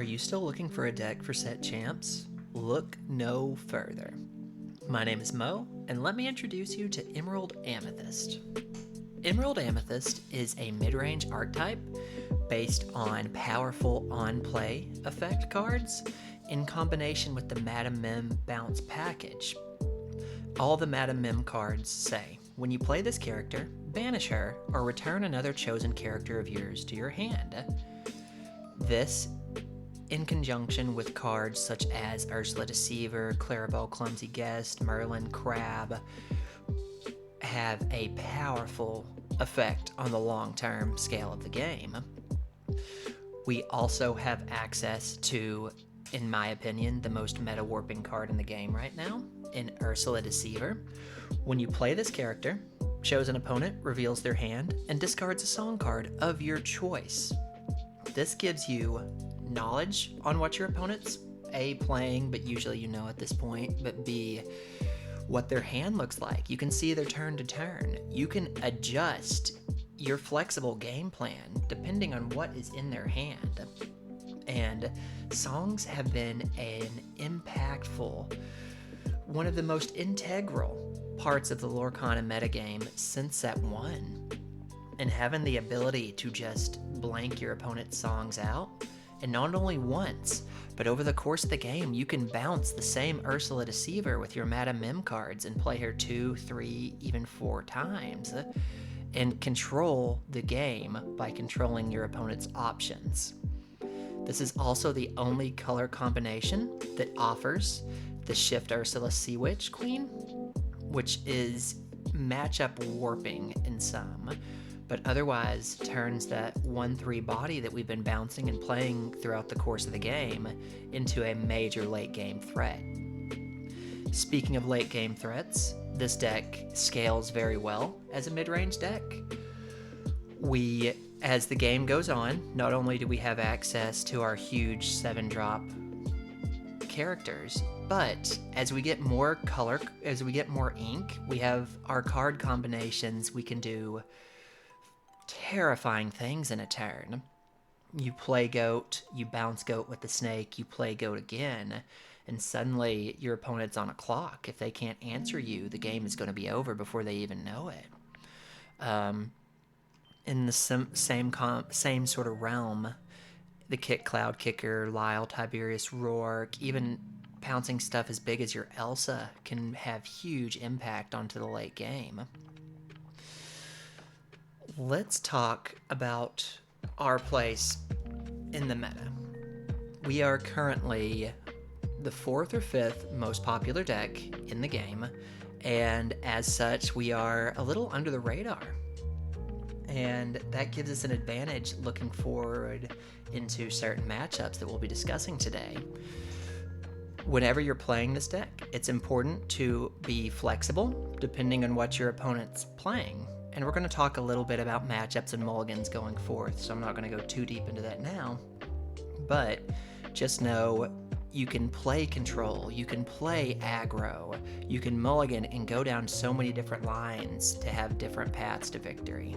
Are you still looking for a deck for set champs? Look no further. My name is Mo, and let me introduce you to Emerald Amethyst. Emerald Amethyst is a mid-range archetype based on powerful on-play effect cards in combination with the Madam Mim bounce package. All the Madam Mim cards say, when you play this character, banish her or return another chosen character of yours to your hand. This, in conjunction with cards such as Ursula Deceiver, Clarabelle Clumsy Guest, Merlin Crab, have a powerful effect on the long-term scale of the game. We also have access to, in my opinion, the most meta-warping card in the game right now, in Ursula Deceiver. When you play this character, chosen opponent reveals their hand and discards a song card of your choice. This gives you knowledge on what your opponent's A, playing, but usually you know at this point, but B, what their hand looks like. You can see their turn to turn. You can adjust your flexible game plan depending on what is in their hand. And songs have been an impactful, one of the most integral parts of the Lorcana metagame since set 1. And having the ability to just blank your opponent's songs out, and not only once, but over the course of the game, you can bounce the same Ursula Deceiver with your Madam Mim cards and play her 2, 3, even 4 times, and control the game by controlling your opponent's options. This is also the only color combination that offers the Shift Ursula Sea Witch Queen, which is matchup warping in some, but otherwise turns that 1/3 body that we've been bouncing and playing throughout the course of the game into a major late game threat. Speaking of late game threats, this deck scales very well as a mid-range deck. As the game goes on, not only do we have access to our huge 7-drop characters, but as we get more color, as we get more ink, we have our card combinations. We can do terrifying things in a turn. You play goat, you bounce goat with the snake, you play goat again, and suddenly your opponent's on a clock. If they can't answer you, the game is going to be over before they even know it. In the same sort of realm, the Cloud Kicker, Lyle, Tiberius, Rourke, even pouncing stuff as big as your Elsa can have huge impact onto the late game. Let's talk about our place in the meta. We are currently the 4th or 5th most popular deck in the game, and as such, we are a little under the radar. And that gives us an advantage looking forward into certain matchups that we'll be discussing today. Whenever you're playing this deck, it's important to be flexible depending on what your opponent's playing. And we're going to talk a little bit about matchups and mulligans going forth, so I'm not going to go too deep into that now. But just know you can play control, you can play aggro, you can mulligan and go down so many different lines to have different paths to victory.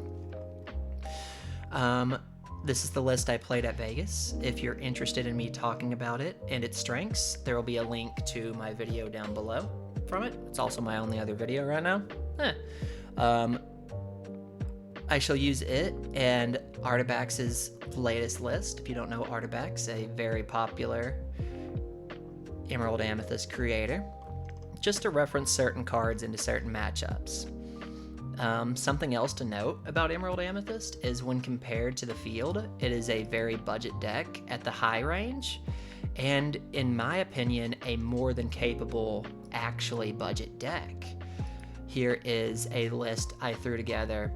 This is the list I played at Vegas. If you're interested in me talking about it and its strengths, there will be a link to my video down below from it. It's also my only other video right now. I shall use it and Artabax's latest list. If you don't know Artabax, a very popular Emerald Amethyst creator, just to reference certain cards into certain matchups. Something else to note about Emerald Amethyst is when compared to the field, it is a very budget deck at the high range, and in my opinion, a more than capable, actually budget deck. Here is a list I threw together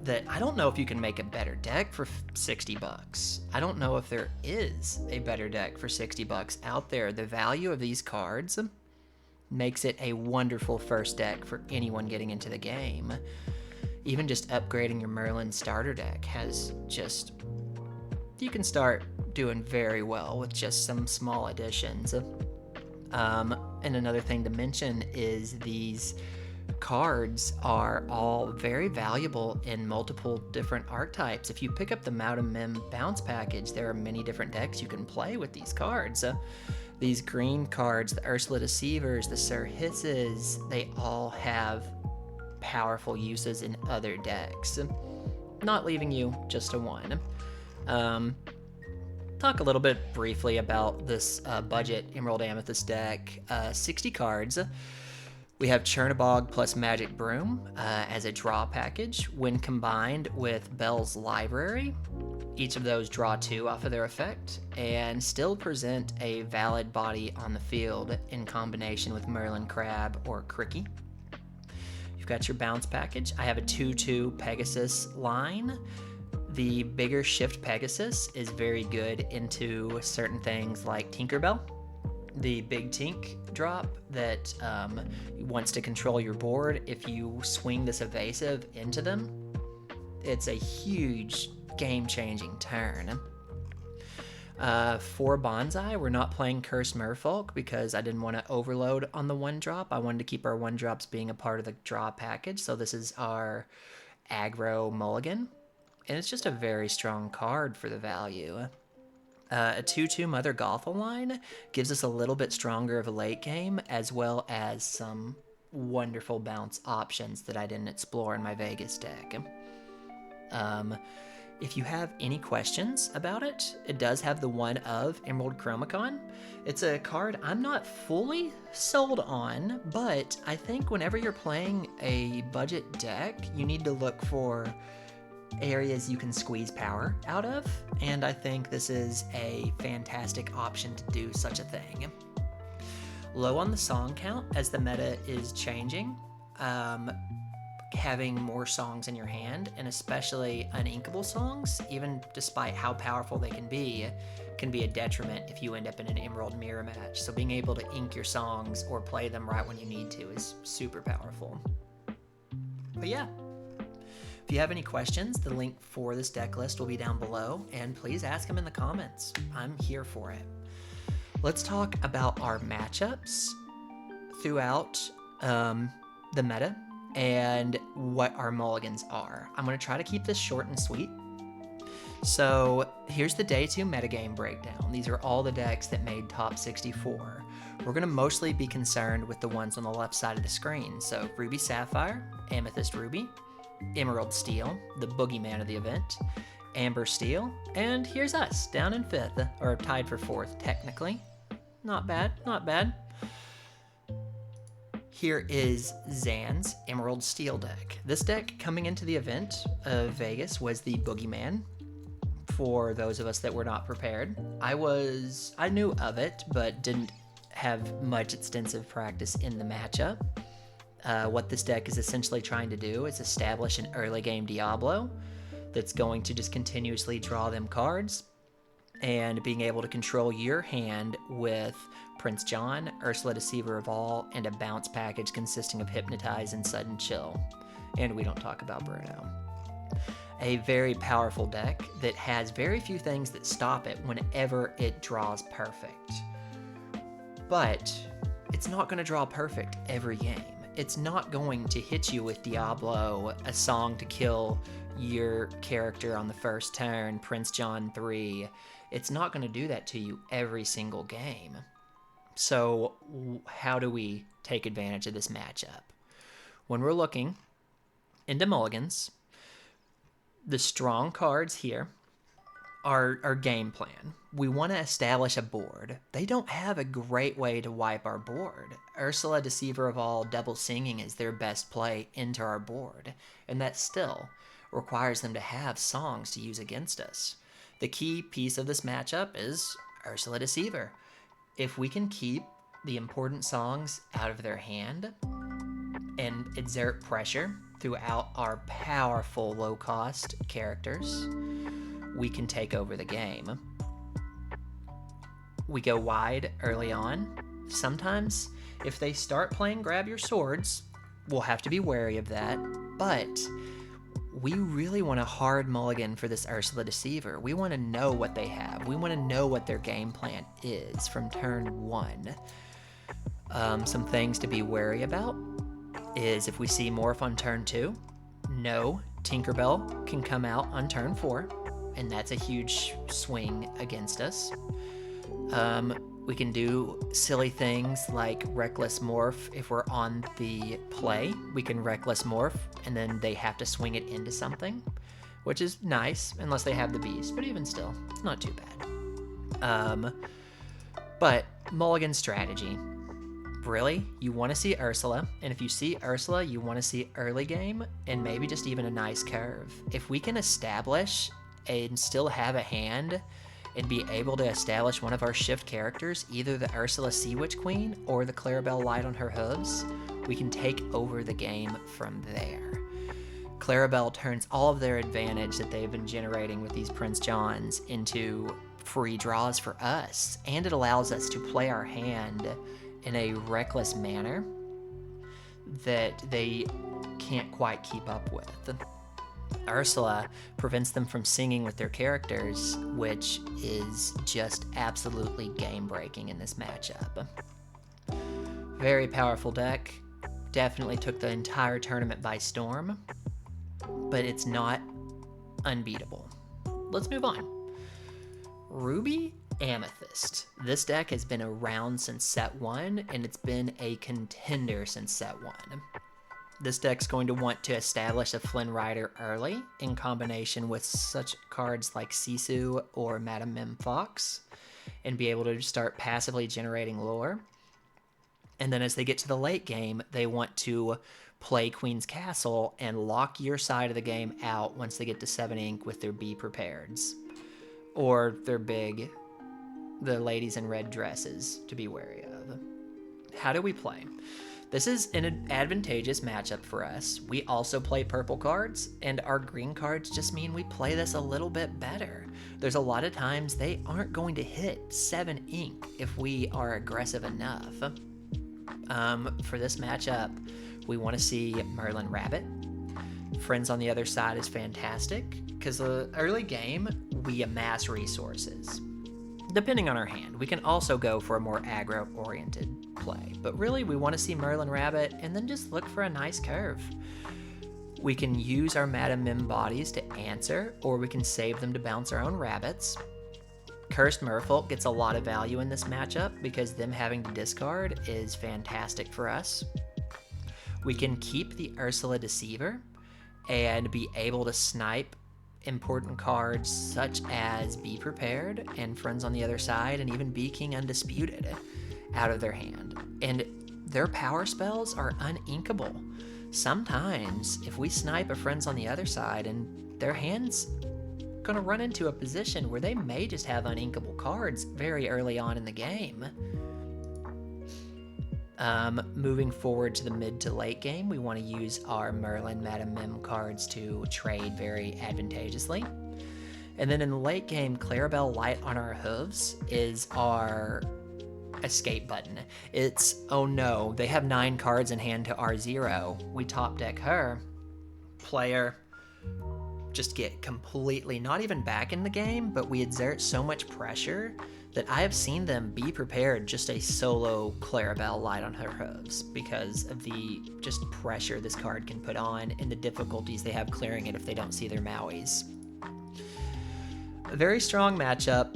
that I don't know if you can make a better deck for $60. I don't know if there is a better deck for $60 out there. The value of these cards makes it a wonderful first deck for anyone getting into the game. Even just upgrading your Merlin starter deck has just... you can start doing very well with just some small additions. And another thing to mention is these cards are all very valuable in multiple different archetypes. If you pick up the Mountain Mim bounce package, there are many different decks you can play with these cards. These green cards, the Ursula Deceivers, the Sir Hisses, they all have powerful uses in other decks, not leaving you just to one. Talk a little bit briefly about this budget Emerald Amethyst deck. 60 cards. We have Chernabog plus Magic Broom as a draw package. When combined with Bell's Library, each of those draw 2 off of their effect and still present a valid body on the field in combination with Merlin Crab or Cricky. You've got your bounce package. I have a 2/2 Pegasus line. The bigger Shift Pegasus is very good into certain things like Tinkerbell. The big Tink drop that wants to control your board. If you swing this evasive into them, it's a huge game-changing turn. For Bonsai, we're not playing Cursed Merfolk because I didn't want to overload on the 1-drop. I wanted to keep our 1-drops being a part of the draw package, so this is our aggro mulligan. And it's just a very strong card for the value. A 2/2 Mother Gothel line gives us a little bit stronger of a late game, as well as some wonderful bounce options that I didn't explore in my Vegas deck. If you have any questions about it, it does have the one of Emerald Chromacon. It's a card I'm not fully sold on, but I think whenever you're playing a budget deck, you need to look for areas you can squeeze power out of, and I think this is a fantastic option to do such a thing. Low on the song count as the meta is changing. Having more songs in your hand, and especially uninkable songs, even despite how powerful they can be a detriment if you end up in an Emerald Mirror match. So being able to ink your songs or play them right when you need to is super powerful. But yeah, if you have any questions, the link for this deck list will be down below, and please ask them in the comments. I'm here for it. Let's talk about our matchups throughout the meta and what our mulligans are. I'm going to try to keep this short and sweet. So here's the day 2 metagame breakdown. These are all the decks that made top 64. We're going to mostly be concerned with the ones on the left side of the screen. So Ruby Sapphire, Amethyst Ruby, Emerald Steel, the boogeyman of the event, Amber Steel, and here's us, down in 5th, or tied for 4th technically. Not bad, not bad. Here is Zan's Emerald Steel deck. This deck coming into the event of Vegas was the boogeyman for those of us that were not prepared. I knew of it, but didn't have much extensive practice in the matchup. What this deck is essentially trying to do is establish an early game Diablo that's going to just continuously draw them cards and being able to control your hand with Prince John, Ursula Deceiver of All, and a bounce package consisting of Hypnotize and Sudden Chill. And we don't talk about Bruno. A very powerful deck that has very few things that stop it whenever it draws perfect. But it's not going to draw perfect every game. It's not going to hit you with Diablo, a song to kill your character on the first turn, Prince John 3. It's not going to do that to you every single game. So how do we take advantage of this matchup? When we're looking into mulligans, the strong cards here are our game plan. We want to establish a board. They don't have a great way to wipe our board. Ursula, Deceiver of All, Double Singing is their best play into our board, and that still requires them to have songs to use against us. The key piece of this matchup is Ursula Deceiver. If we can keep the important songs out of their hand and exert pressure throughout our powerful low-cost characters, we can take over the game. We go wide early on. Sometimes, if they start playing Grab Your Swords, we'll have to be wary of that, but we really want a hard mulligan for this Ursula Deceiver. We want to know what they have. We want to know what their game plan is from turn 1. Some things to be wary about. is if we see Morph on turn 2, no Tinkerbell can come out on turn 4, and that's a huge swing against us. We can do silly things like Reckless Morph. If we're on the play, we can Reckless Morph, and then they have to swing it into something, which is nice, unless they have the beast, but even still, it's not too bad. But mulligan strategy. Really, you want to see Ursula, and if you see Ursula, you want to see early game, and maybe just even a nice curve. If we can establish and still have a hand, and be able to establish one of our shift characters, either the Ursula Sea Witch Queen or the Clarabelle Light on her hooves, we can take over the game from there. Clarabelle turns all of their advantage that they've been generating with these Prince Johns into free draws for us, and it allows us to play our hand in a reckless manner that they can't quite keep up with. Ursula prevents them from singing with their characters, which is just absolutely game-breaking in this matchup. Very powerful deck. Definitely took the entire tournament by storm, but it's not unbeatable. Let's move on. Ruby Amethyst. This deck has been around since set 1, and it's been a contender since set 1. This deck's going to want to establish a Flynn Rider early in combination with such cards like Sisu or Madame Mim Fox, and be able to start passively generating lore. And then as they get to the late game, they want to play Queen's Castle and lock your side of the game out once they get to 7 ink with their Be Prepareds. Or their the ladies in red dresses to be wary of. How do we play? This is an advantageous matchup for us. We also play purple cards, and our green cards just mean we play this a little bit better. There's a lot of times they aren't going to hit 7 ink if we are aggressive enough. For this matchup, we want to see Merlin Rabbit. Friends on the other side is fantastic, because the early game, we amass resources. Depending on our hand, we can also go for a more aggro-oriented play, but really we want to see Merlin Rabbit and then just look for a nice curve. We can use our Madame Mim bodies to answer, or we can save them to bounce our own rabbits. Cursed Merfolk gets a lot of value in this matchup because them having to discard is fantastic for us. We can keep the Ursula Deceiver and be able to snipe important cards such as Be Prepared and Friends on the Other Side, and even Be King Undisputed out of their hand. And their power spells are uninkable. Sometimes if we snipe a Friends on the Other Side and their hand's gonna run into a position where they may just have uninkable cards very early on in the game. Moving forward to the mid to late game, we want to use our Merlin Madame Mim cards to trade very advantageously. And then in the late game, Clarabelle Light on our hooves is our escape button. It's, oh no, they have 9 cards in hand to R0. We top deck her. Player just get completely, not even back in the game, but we exert so much pressure that I have seen them Be Prepared just a solo Clarabelle Light on her hooves because of the just pressure this card can put on and the difficulties they have clearing it if they don't see their Mauis. A very strong matchup,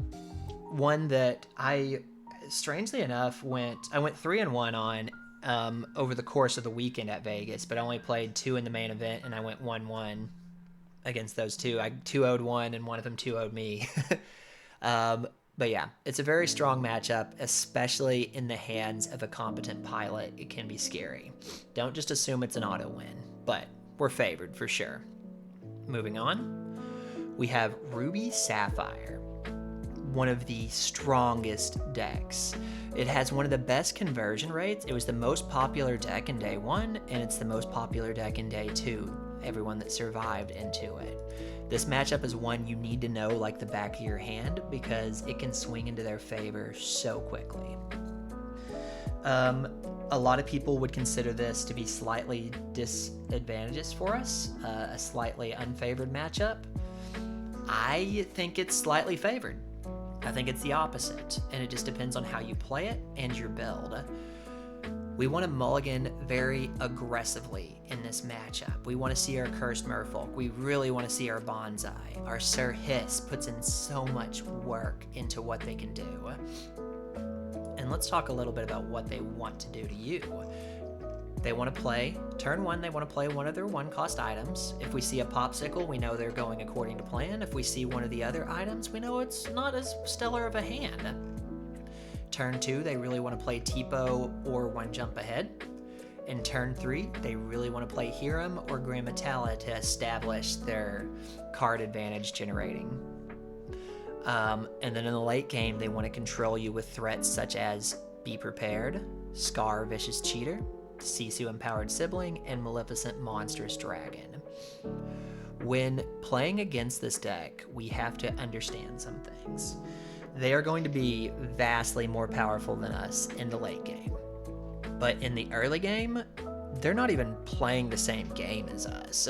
one that I, strangely enough, I went 3-1 on over the course of the weekend at Vegas, but I only played 2 in the main event, and I went 1-1 against those 2. I 2-0'd one, and one of them 2-0'd me. But yeah, it's a very strong matchup, especially in the hands of a competent pilot. It can be scary. Don't just assume it's an auto win, but we're favored for sure. Moving on, we have Ruby Sapphire, one of the strongest decks. It has one of the best conversion rates. It was the most popular deck in day 1, and it's the most popular deck in day 2. Everyone that survived into it. This matchup is one you need to know like the back of your hand because it can swing into their favor so quickly. A lot of people would consider this to be slightly disadvantageous for us, a slightly unfavored matchup. I think it's slightly favored. I think it's the opposite, and it just depends on how you play it and your build. We want to mulligan very aggressively in this matchup. We want to see our Cursed Merfolk. We really want to see our Bonsai. Our Sir Hiss puts in so much work into what they can do. And let's talk a little bit about what they want to do to you. They want to play, turn 1, they want to play one of their 1-cost items. If we see a Popsicle, we know they're going according to plan. If we see one of the other items, we know it's not as stellar of a hand. Turn 2, they really want to play Tipo or 1 Jump Ahead. In turn 3, they really want to play Hiram or Grammatella to establish their card advantage generating. And then in the late game, they want to control you with threats such as Be Prepared, Scar Vicious Cheater, Sisu Empowered Sibling, and Maleficent Monstrous Dragon. When playing against this deck, we have to understand some things. They are going to be vastly more powerful than us in the late game. But in the early game, they're not even playing the same game as us.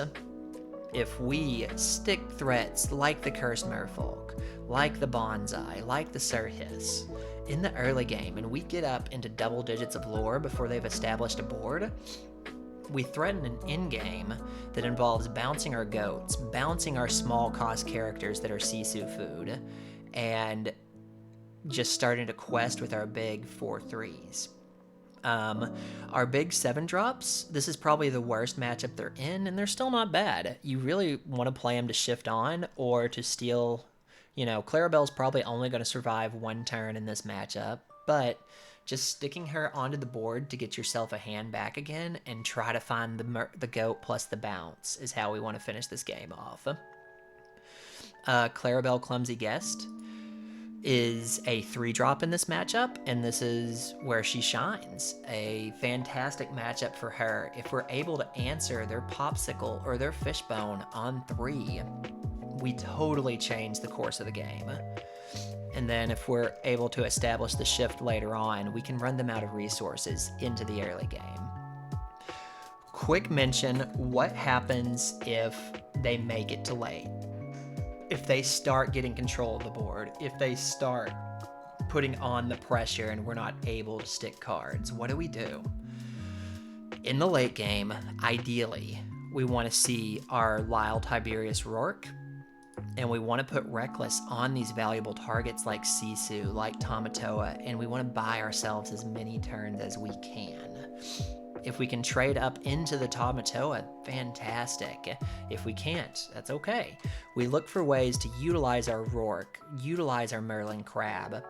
If we stick threats like the Cursed Merfolk, like the Bonsai, like the Sir Hiss, in the early game, and we get up into double digits of lore before they've established a board, we threaten an in-game that involves bouncing our goats, bouncing our small-cost characters that are Sisu food, and just starting to quest with our big 4/3s. Our big 7-drops, this is probably the worst matchup they're in, and they're still not bad. You really want to play them to shift on or to steal. Clarabelle's probably only going to survive 1 turn in this matchup, but just sticking her onto the board to get yourself a hand back again and try to find the goat plus the bounce is how we want to finish this game off. Clarabelle Clumsy Guest is a 3-drop in this matchup, and this is where she shines. A fantastic matchup for her. If we're able to answer their Popsicle or their Fishbone on 3, we totally change the course of the game. And then if we're able to establish the shift later on, we can run them out of resources into the early game. Quick mention, what happens if they make it to late? If they start getting control of the board, if they start putting on the pressure and we're not able to stick cards, what do we do? In the late game, ideally, we want to see our Lyle Tiberius Rourke, and we want to put Reckless on these valuable targets like Sisu, like Tamatoa, and we want to buy ourselves as many turns as we can. If we can trade up into the Tamatoa, fantastic. If we can't, that's okay. We look for ways to utilize our Rourke, utilize our Merlin Crab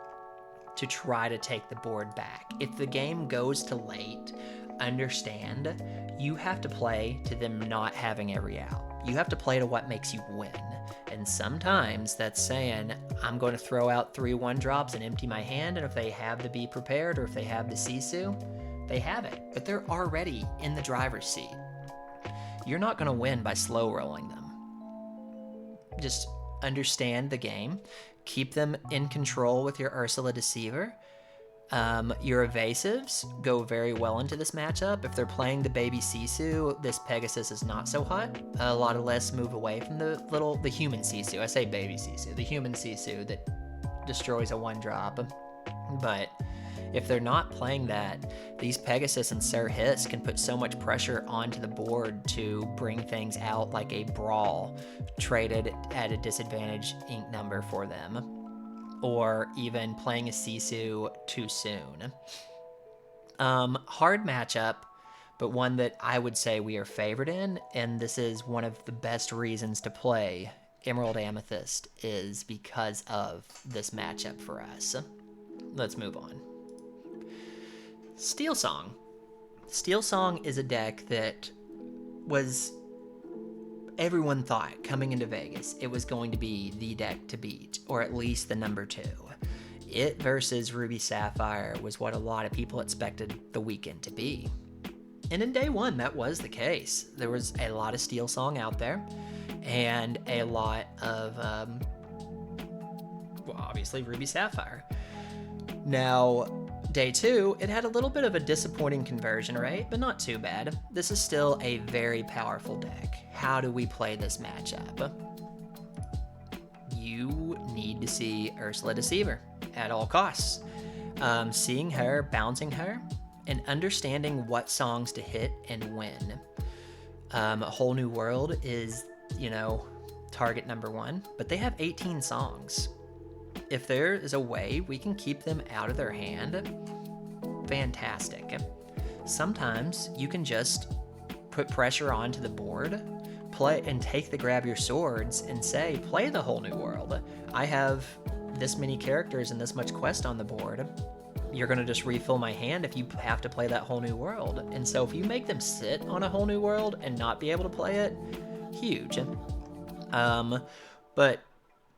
to try to take the board back. If the game goes to late, understand you have to play to them not having every out. You have to play to what makes you win. And sometimes that's saying, I'm going to throw out 3 1-drops and empty my hand, and if they have the Be Prepared or if they have the Sisu, they have it, but they're already in the driver's seat. You're not going to win by slow rolling them. Just understand the game. Keep them in control with your Ursula Deceiver. Your evasives go very well into this matchup. If they're playing the baby Sisu, this Pegasus is not so hot. A lot of less move away from the human Sisu. I say baby Sisu, the human Sisu that destroys a 1-drop. But if they're not playing that, these Pegasus and Sir Hiss can put so much pressure onto the board to bring things out like a Brawl traded at a disadvantage ink number for them, or even playing a Sisu too soon. Hard matchup, but one that I would say we are favored in, and this is one of the best reasons to play Emerald Amethyst, is because of this matchup for us. Let's move on. Steel Song. Steel Song is a deck that was, everyone thought coming into Vegas, it was going to be the deck to beat, or at least the number 2. It versus Ruby Sapphire was what a lot of people expected the weekend to be. And in day 1, that was the case. There was a lot of Steel Song out there, and a lot of, obviously Ruby Sapphire. Now, day 2, it had a little bit of a disappointing conversion rate, but not too bad. This is still a very powerful deck. How do we play this matchup? You need to see Ursula Deceiver at all costs. Seeing her, bouncing her, and understanding what songs to hit and when. A Whole New World is, target number 1, but they have 18 songs. If there is a way we can keep them out of their hand, fantastic. Sometimes you can just put pressure onto the board, play and take the Grab Your Swords and say, play the Whole New World. I have this many characters and this much quest on the board. You're going to just refill my hand if you have to play that Whole New World. And so if you make them sit on a Whole New World and not be able to play it, huge. But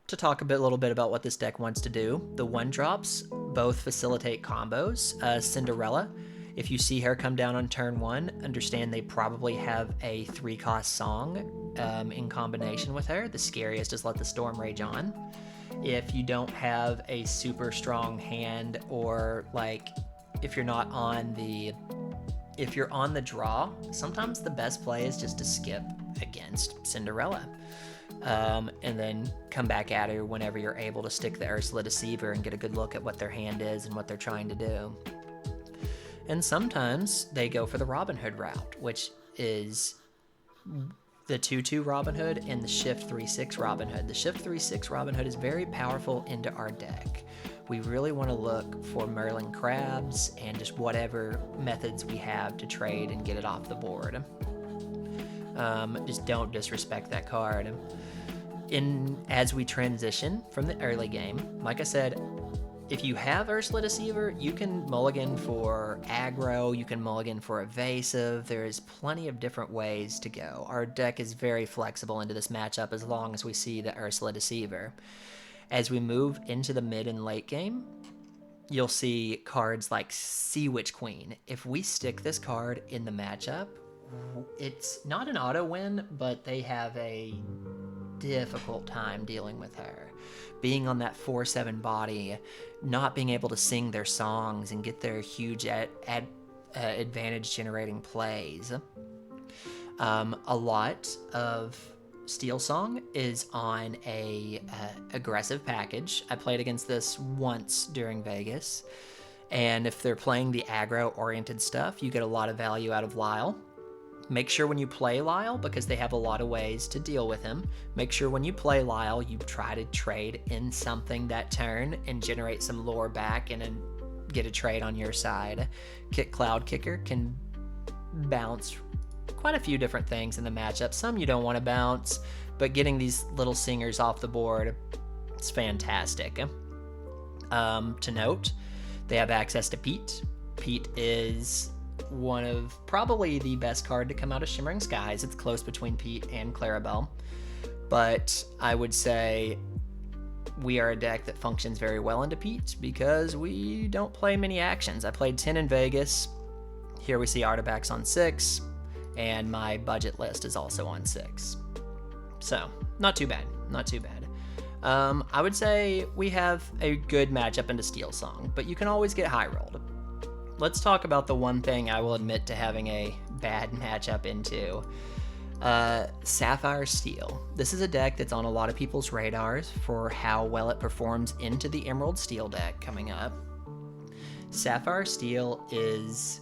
to talk a little bit about what this deck wants to do, the 1-drops both facilitate combos. Cinderella, if you see her come down on turn 1, understand they probably have a 3-cost song in combination with her. The scariest is Let the Storm Rage On. If you don't have a super strong hand, or like if you're on the draw, sometimes the best play is just to skip against Cinderella. And then come back at her whenever you're able to stick the Ursula Deceiver and get a good look at what their hand is and what they're trying to do. And sometimes they go for the Robin Hood route, which is the 2/2 Robin Hood and the Shift 3/6 Robin Hood. The Shift 3/6 Robin Hood is very powerful into our deck. We really want to look for Merlin Crabs and just whatever methods we have to trade and get it off the board. Just don't disrespect that card. As we transition from the early game, like I said, if you have Ursula Deceiver, you can mulligan for aggro, you can mulligan for evasive. There is plenty of different ways to go. Our deck is very flexible into this matchup as long as we see the Ursula Deceiver. As we move into the mid and late game, you'll see cards like Sea Witch Queen. If we stick this card in the matchup, it's not an auto win, but they have a difficult time dealing with her. Being on that 4/7 body, not being able to sing their songs and get their huge advantage generating plays. A lot of Steel Song is on a aggressive package. I played against this once during Vegas, and if they're playing the aggro oriented stuff, you get a lot of value out of Lyle. Make sure when you play Lyle, because they have a lot of ways to deal with him, make sure when you play Lyle, you try to trade in something that turn and generate some lore back and then get a trade on your side. Cloud Kicker can bounce quite a few different things in the matchup. Some you don't want to bounce, but getting these little singers off the board, it's fantastic. To note, they have access to Pete. Pete is one of probably the best card to come out of Shimmering Skies. It's close between Pete and Clarabelle, but I would say we are a deck that functions very well into Pete because we don't play many actions. I played 10 in Vegas. Here we see Artifacts on 6, and my budget list is also on 6. So, not too bad, not too bad. I would say we have a good matchup into Steel Song, but you can always get high rolled. Let's talk about the one thing I will admit to having a bad matchup into. Sapphire Steel. This is a deck that's on a lot of people's radars for how well it performs into the Emerald Steel deck coming up. Sapphire Steel is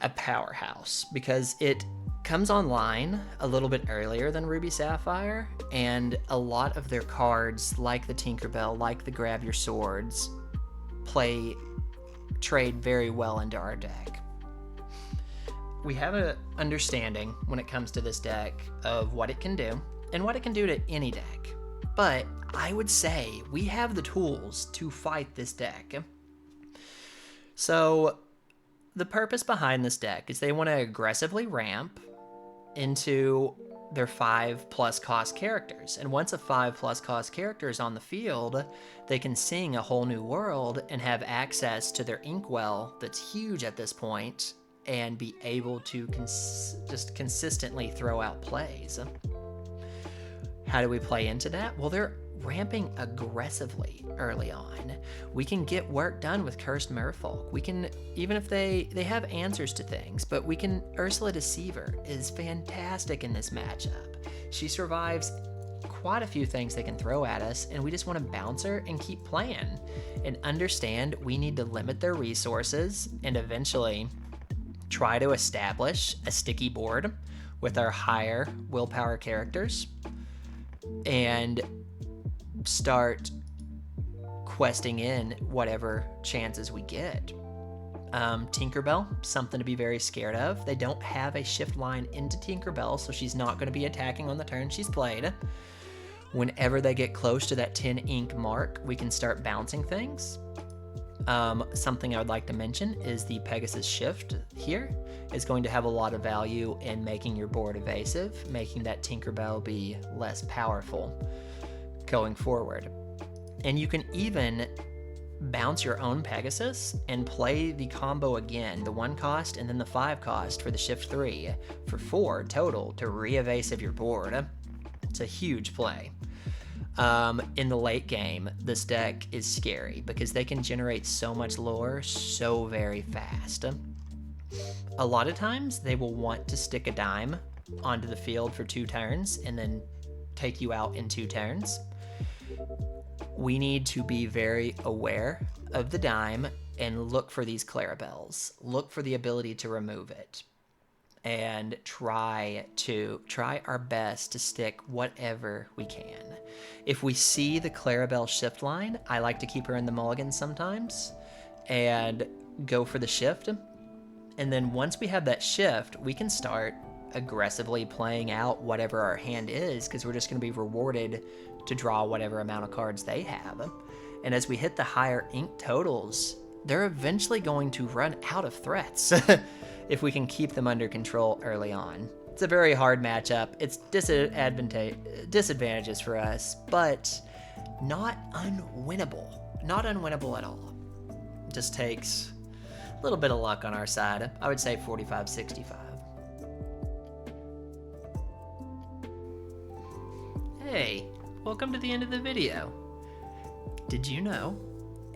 a powerhouse because it comes online a little bit earlier than Ruby Sapphire, and a lot of their cards, like the Tinkerbell, like the Grab Your Swords, trade very well into our deck. We have an understanding when it comes to this deck of what it can do and what it can do to any deck, but I would say we have the tools to fight this deck. So the purpose behind this deck is they want to aggressively ramp into their 5+ cost characters, and once a 5+ cost character is on the field, they can sing A Whole New World and have access to their Inkwell that's huge at this point and be able to just consistently throw out plays. How do we play into that? Well, they're ramping aggressively early on. We can get work done with Cursed Merfolk. We can, even if they have answers to things, but we can, Ursula Deceiver is fantastic in this matchup. She survives quite a few things they can throw at us, and we just want to bounce her and keep playing and understand we need to limit their resources, and eventually try to establish a sticky board with our higher willpower characters and start questing in whatever chances we get. Tinkerbell, something to be very scared of. They don't have a shift line into Tinkerbell, so she's not going to be attacking on the turn she's played. Whenever they get close to that 10 ink mark, we can start bouncing things. Something I would like to mention is the Pegasus Shift here is going to have a lot of value in making your board evasive, making that Tinkerbell be less powerful going forward. And you can even bounce your own Pegasus and play the combo again, the 1 cost and then the 5 cost for the Shift 3 for 4 total to re-evasive your board. It's a huge play. In the late game, this deck is scary because they can generate so much lore so very fast. A lot of times they will want to stick a dime onto the field for 2 turns and then take you out in 2 turns. We need to be very aware of the dime and look for these Clarabelles. Look for the ability to remove it. And try our best to stick whatever we can. If we see the Clarabelle shift line, I like to keep her in the mulligan sometimes and go for the shift. And then once we have that shift, we can start aggressively playing out whatever our hand is, because we're just going to be rewarded to draw whatever amount of cards they have. And as we hit the higher ink totals, they're eventually going to run out of threats if we can keep them under control early on. It's a very hard matchup. It's disadvantages for us, but not unwinnable. Not unwinnable at all. Just takes a little bit of luck on our side. I would say 45-65. Hey, welcome to the end of the video. Did you know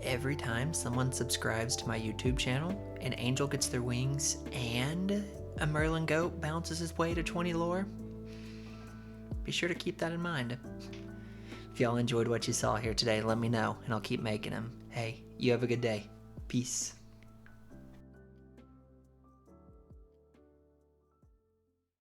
every time someone subscribes to my YouTube channel, an angel gets their wings and a Merlin goat bounces his way to 20 lore? Be sure to keep that in mind. If y'all enjoyed what you saw here today, let me know and I'll keep making them. Hey, you have a good day. Peace.